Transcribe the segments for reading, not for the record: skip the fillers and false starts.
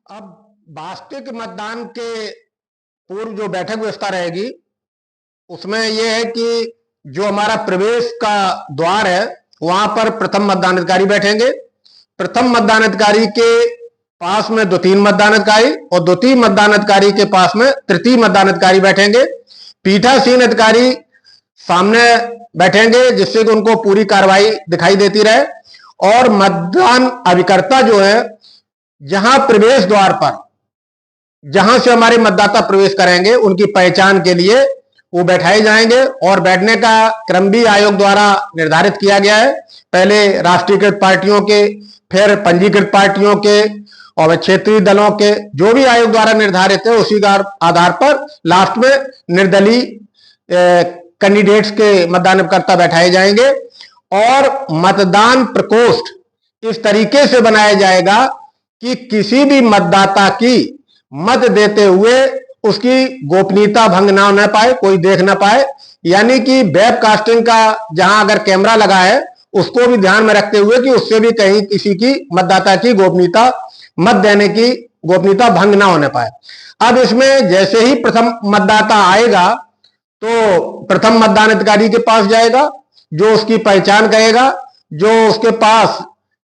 अब वास्तविक मतदान के पूर्व जो बैठक व्यवस्था रहेगी उसमें यह है कि जो हमारा प्रवेश का द्वार है वहां पर प्रथम मतदान अधिकारी बैठेंगे। प्रथम मतदान अधिकारी के पास में द्वितीय मतदान अधिकारी और द्वितीय मतदान अधिकारी के पास में तृतीय मतदान अधिकारी बैठेंगे। पीठासीन अधिकारी सामने बैठेंगे जिससे कि उनको पूरी कार्रवाई दिखाई देती रहे। और मतदान अभिकर्ता जो है जहां प्रवेश द्वार पर जहां से हमारे मतदाता प्रवेश करेंगे उनकी पहचान के लिए वो बैठाए जाएंगे। और बैठने का क्रम भी आयोग द्वारा निर्धारित किया गया है। पहले राष्ट्रीयकृत पार्टियों के, फिर पंजीकृत पार्टियों के और क्षेत्रीय दलों के, जो भी आयोग द्वारा निर्धारित है उसी का आधार पर लास्ट में निर्दलीय कैंडिडेट्स के मतदानकर्ता बैठाए जाएंगे। और मतदान प्रकोष्ठ इस तरीके से बनाया जाएगा कि किसी भी मतदाता की मत देते हुए उसकी गोपनीयता भंग ना होने पाए, कोई देख ना पाए। यानी कि वेबकास्टिंग का जहां अगर कैमरा लगा है उसको भी ध्यान में रखते हुए कि उससे भी कहीं किसी की मतदाता की गोपनीयता, मत देने की गोपनीयता भंग ना होने पाए। अब इसमें जैसे ही प्रथम मतदाता आएगा तो प्रथम मतदान अधिकारी के पास जाएगा जो उसकी पहचान करेगा। जो उसके पास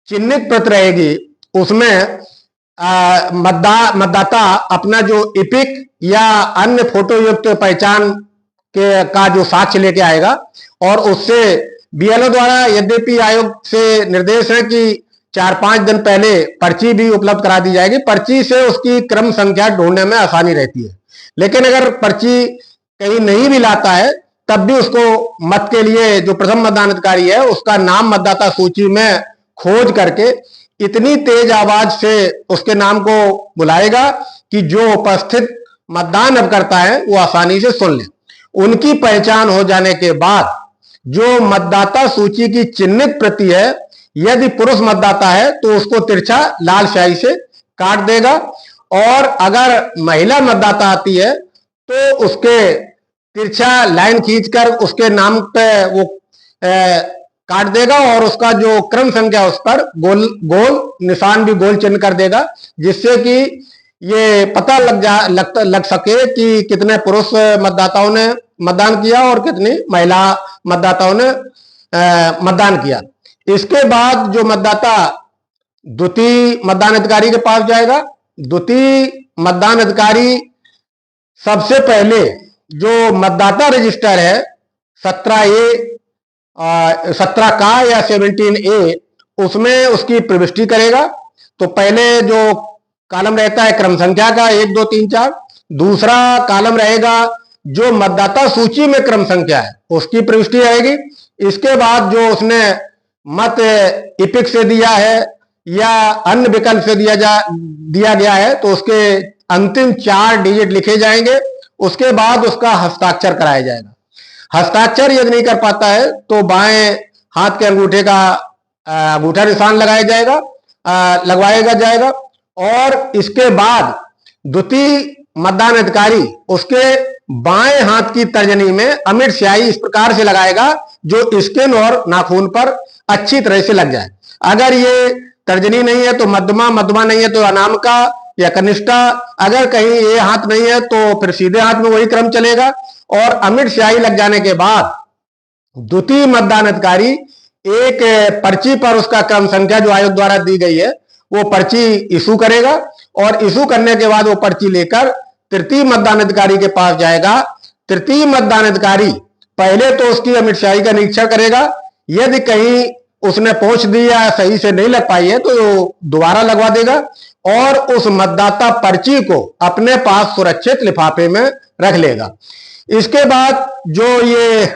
चिन्हित प्रत रहेगी उसमें मतदाता अपना जो इपिक या अन्य फोटो युक्त पहचान का जो साक्ष्य लेके आएगा। और उससे बीएलओ द्वारा यद्यपि आयोग से निर्देश है कि 4-5 दिन पहले पर्ची भी उपलब्ध करा दी जाएगी। पर्ची से उसकी क्रम संख्या ढूंढने में आसानी रहती है। लेकिन अगर पर्ची कहीं नहीं भी लाता है तब भी उसको मत के लिए जो प्रथम मतदान अधिकारी है उसका नाम मतदाता सूची में खोज करके इतनी तेज आवाज से उसके नाम को बुलाएगा कि जो उपस्थित मतदान अब करता है वो आसानी से सुन ले। उनकी पहचान हो जाने के बाद जो मतदाता सूची की चिन्हित प्रति है, यदि पुरुष मतदाता है तो उसको तिरछा लाल स्याही से काट देगा। और अगर महिला मतदाता आती है तो उसके तिरछा लाइन खींचकर उसके नाम पे वो काट देगा और उसका जो क्रम संख्या उस पर गोल गोल निशान भी गोल चिन्ह कर देगा, जिससे कि ये पता लग सके कि कितने पुरुष मतदाताओं ने मतदान किया और कितनी महिला मतदाताओं ने मतदान किया। इसके बाद जो मतदाता द्वितीय मतदान अधिकारी के पास जाएगा। द्वितीय मतदान अधिकारी सबसे पहले जो मतदाता रजिस्टर है 17 का या 17A उसमें उसकी प्रविष्टि करेगा। तो पहले जो कॉलम रहता है क्रम संख्या का 1 2 3 4, दूसरा कॉलम रहेगा जो मतदाता सूची में क्रम संख्या है उसकी प्रविष्टि रहेगी। इसके बाद जो उसने मत इपिक से दिया है या अन्य विकल्प से दिया गया है तो उसके अंतिम 4 डिजिट लिखे जाएंगे। उसके बाद उसका हस्ताक्षर कराया जाएगा। हस्ताक्षर यदि नहीं कर पाता है तो बाएं हाथ के अंगूठे का अंगूठा निशान लगवाया जाएगा। और इसके बाद द्वितीय मतदान अधिकारी उसके बाएं हाथ की तर्जनी में अमिट स्याही इस प्रकार से लगाएगा जो स्किन और नाखून पर अच्छी तरह से लग जाए। अगर ये तर्जनी नहीं है तो मध्यमा, मध्यमा नहीं है तो अनामिका या कनिष्ठा, अगर कहीं ये हाथ नहीं है तो फिर सीधे हाथ में वही क्रम चलेगा। और अमिट स्याही लग जाने के बाद द्वितीय मतदान अधिकारी एक पर्ची पर उसका क्रम संख्या जो आयोग द्वारा दी गई है वो पर्ची इशू करेगा। और इशू करने के बाद वो पर्ची लेकर तृतीय मतदान अधिकारी के पास जाएगा। तृतीय मतदान अधिकारी पहले तो उसकी अमिट स्याही का निरीक्षण करेगा। यदि कहीं उसने पहुंच दी या सही से नहीं लग पाई है तो दोबारा लगवा देगा और उस मतदाता पर्ची को अपने पास सुरक्षित लिफाफे में रख लेगा। इसके बाद जो ये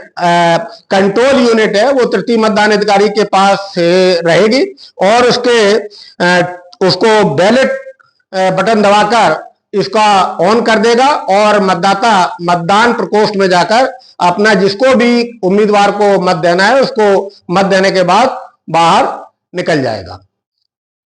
कंट्रोल यूनिट है वो तृतीय मतदान अधिकारी के पास रहेगी और उसको बैलेट बटन दबाकर इसका ऑन कर देगा और मतदाता मतदान प्रकोष्ठ में जाकर अपना जिसको भी उम्मीदवार को मत देना है उसको मत देने के बाद बाहर निकल जाएगा।